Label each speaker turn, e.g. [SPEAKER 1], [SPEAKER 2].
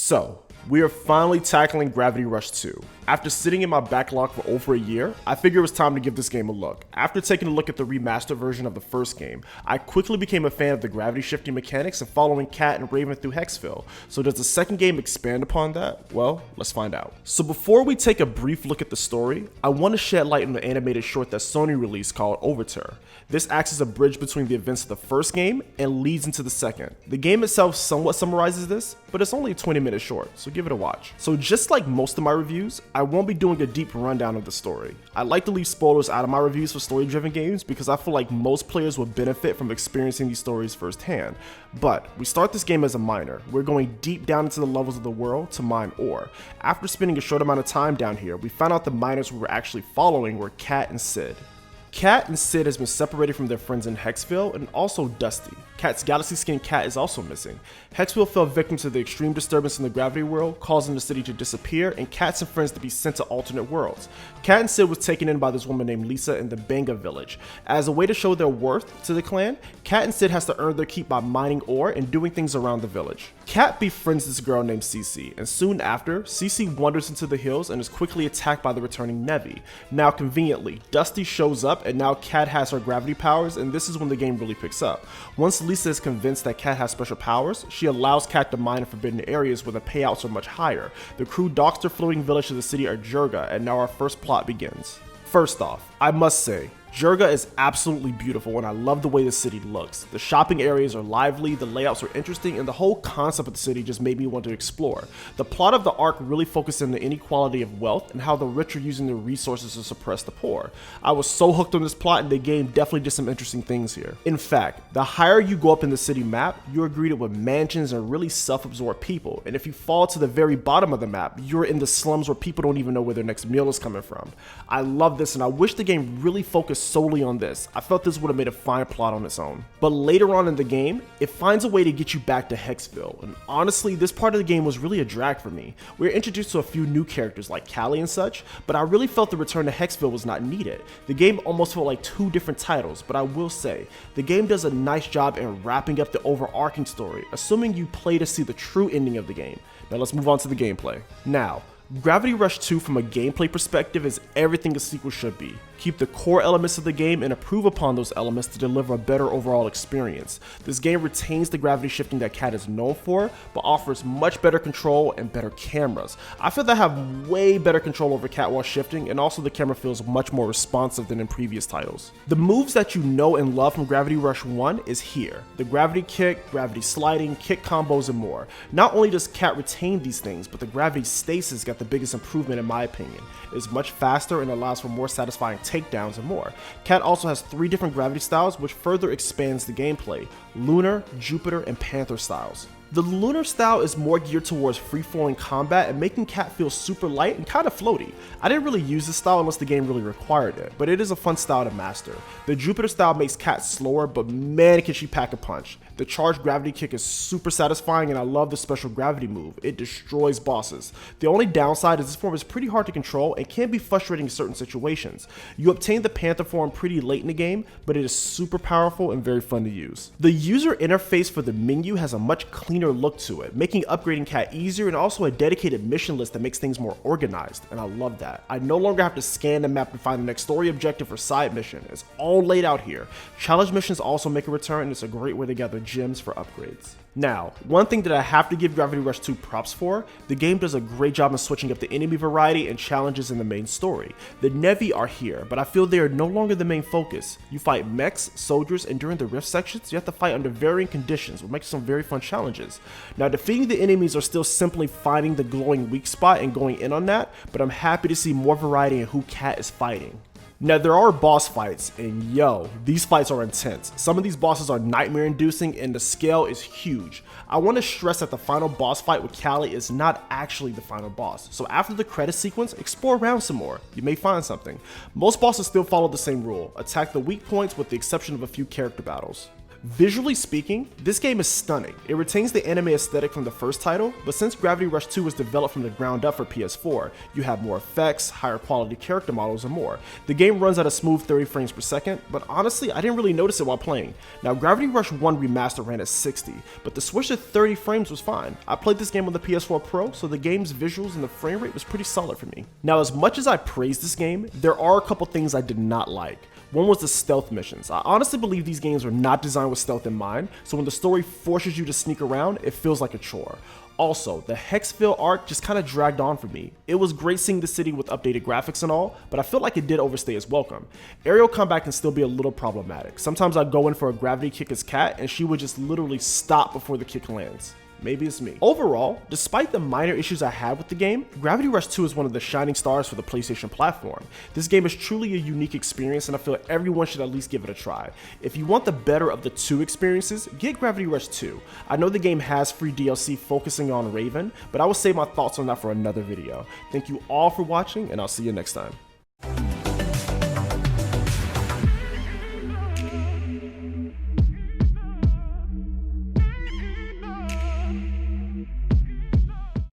[SPEAKER 1] So, we are finally tackling Gravity Rush 2. After sitting in my backlog for over a year, I figured it was time to give this game a look. After taking a look at the remastered version of the first game, I quickly became a fan of the gravity shifting mechanics and following Cat and Raven through Hexville. So does the second game expand upon that? Well, let's find out. So before we take a brief look at the story, I want to shed light on the animated short that Sony released called Overture. This acts as a bridge between the events of the first game and leads into the second. The game itself somewhat summarizes this, but it's only a 20-minute short, so give it a watch. So just like most of my reviews, I won't be doing a deep rundown of the story. I like to leave spoilers out of my reviews for story-driven games because I feel like most players will benefit from experiencing these stories firsthand. But we start this game as a miner. We're going deep down into the levels of the world to mine ore. After spending a short amount of time down here, we found out the miners we were actually following were Cat and Sid. Cat and Sid has been separated from their friends in Hexville and also Dusty. Cat's galaxy skin Cat is also missing. Hexville fell victim to the extreme disturbance in the gravity world, causing the city to disappear and Cats and friends to be sent to alternate worlds. Cat and Sid was taken in by this woman named Lisa in the Banga village. As a way to show their worth to the clan, Cat and Sid has to earn their keep by mining ore and doing things around the village. Cat befriends this girl named Cece, and soon after, Cece wanders into the hills and is quickly attacked by the returning Nevi. Now conveniently, Dusty shows up and now Cat has her gravity powers, and this is when the game really picks up. Once Lisa is convinced that Cat has special powers, she allows Cat to mine in forbidden areas where the payouts are much higher. The crew docks their floating village to the city of Jurga, and now our first plot begins. First off, I must say, Jurga is absolutely beautiful and I love the way the city looks. The shopping areas are lively, the layouts are interesting, and the whole concept of the city just made me want to explore. The plot of the arc really focused on the inequality of wealth and how the rich are using their resources to suppress the poor. I was so hooked on this plot and the game definitely did some interesting things here. In fact, the higher you go up in the city map, you're greeted with mansions and really self-absorbed people, and if you fall to the very bottom of the map, you're in the slums where people don't even know where their next meal is coming from. I love this and I wish the game really focused solely on this. I felt this would have made a fine plot on its own. But later on in the game, it finds a way to get you back to Hexville, and honestly, this part of the game was really a drag for me. We were introduced to a few new characters like Callie and such, but I really felt the return to Hexville was not needed. The game almost felt like two different titles, but I will say, the game does a nice job in wrapping up the overarching story, assuming you play to see the true ending of the game. Now let's move on to the gameplay. Now, Gravity Rush 2 from a gameplay perspective is everything a sequel should be. Keep the core elements of the game and improve upon those elements to deliver a better overall experience. This game retains the gravity shifting that Cat is known for, but offers much better control and better cameras. I feel that I have way better control over Cat while shifting, and also the camera feels much more responsive than in previous titles. The moves that you know and love from Gravity Rush 1 is here. The gravity kick, gravity sliding, kick combos, and more. Not only does Cat retain these things, but the gravity stasis got the biggest improvement in my opinion. It is much faster and allows for more satisfying takedowns and more. Cat also has 3 different gravity styles which further expands the gameplay: Lunar, Jupiter, and Panther styles. The Lunar style is more geared towards free-flowing combat and making Cat feel super light and kind of floaty. I didn't really use this style unless the game really required it, but it is a fun style to master. The Jupiter style makes Cat slower, but man can she pack a punch. The charged gravity kick is super satisfying and I love the special gravity move. It destroys bosses. The only downside is this form is pretty hard to control and can be frustrating in certain situations. You obtain the Panther form pretty late in the game, but it is super powerful and very fun to use. The user interface for the menu has a much cleaner look to it, making upgrading Cat easier, and also a dedicated mission list that makes things more organized, and I love that. I no longer have to scan the map to find the next story objective or side mission. It's all laid out here. Challenge missions also make a return, and it's a great way to gather gems for upgrades. Now, one thing that I have to give Gravity Rush 2 props for, the game does a great job in switching up the enemy variety and challenges in the main story. The Nevi are here, but I feel they are no longer the main focus. You fight mechs, soldiers, and during the rift sections, you have to fight under varying conditions, which makes some very fun challenges. Now, defeating the enemies are still simply finding the glowing weak spot and going in on that, but I'm happy to see more variety in who Cat is fighting. Now, there are boss fights, and yo, these fights are intense. Some of these bosses are nightmare inducing and the scale is huge. I want to stress that the final boss fight with Callie is not actually the final boss, so after the credit sequence, explore around some more. You may find something. Most bosses still follow the same rule: attack the weak points with the exception of a few character battles. Visually speaking, this game is stunning. It retains the anime aesthetic from the first title, but since Gravity Rush 2 was developed from the ground up for PS4, you have more effects, higher quality character models, and more. The game runs at a smooth 30 frames per second, but honestly, I didn't really notice it while playing. Now, Gravity Rush 1 Remastered ran at 60, but the switch to 30 frames was fine. I played this game on the PS4 Pro, so the game's visuals and the frame rate was pretty solid for me. Now, as much as I praise this game, there are a couple things I did not like. One was the stealth missions. I honestly believe these games were not designed with stealth in mind, so when the story forces you to sneak around, it feels like a chore. Also, the Hexville arc just kinda dragged on for me. It was great seeing the city with updated graphics and all, but I feel like it did overstay its welcome. Aerial combat can still be a little problematic. Sometimes I'd go in for a gravity kick as Cat, and she would just literally stop before the kick lands. Maybe it's me. Overall, despite the minor issues I had with the game, Gravity Rush 2 is one of the shining stars for the PlayStation platform. This game is truly a unique experience, and I feel everyone should at least give it a try. If you want the better of the two experiences, get Gravity Rush 2. I know the game has free DLC focusing on Raven, but I will save my thoughts on that for another video. Thank you all for watching, and I'll see you next time.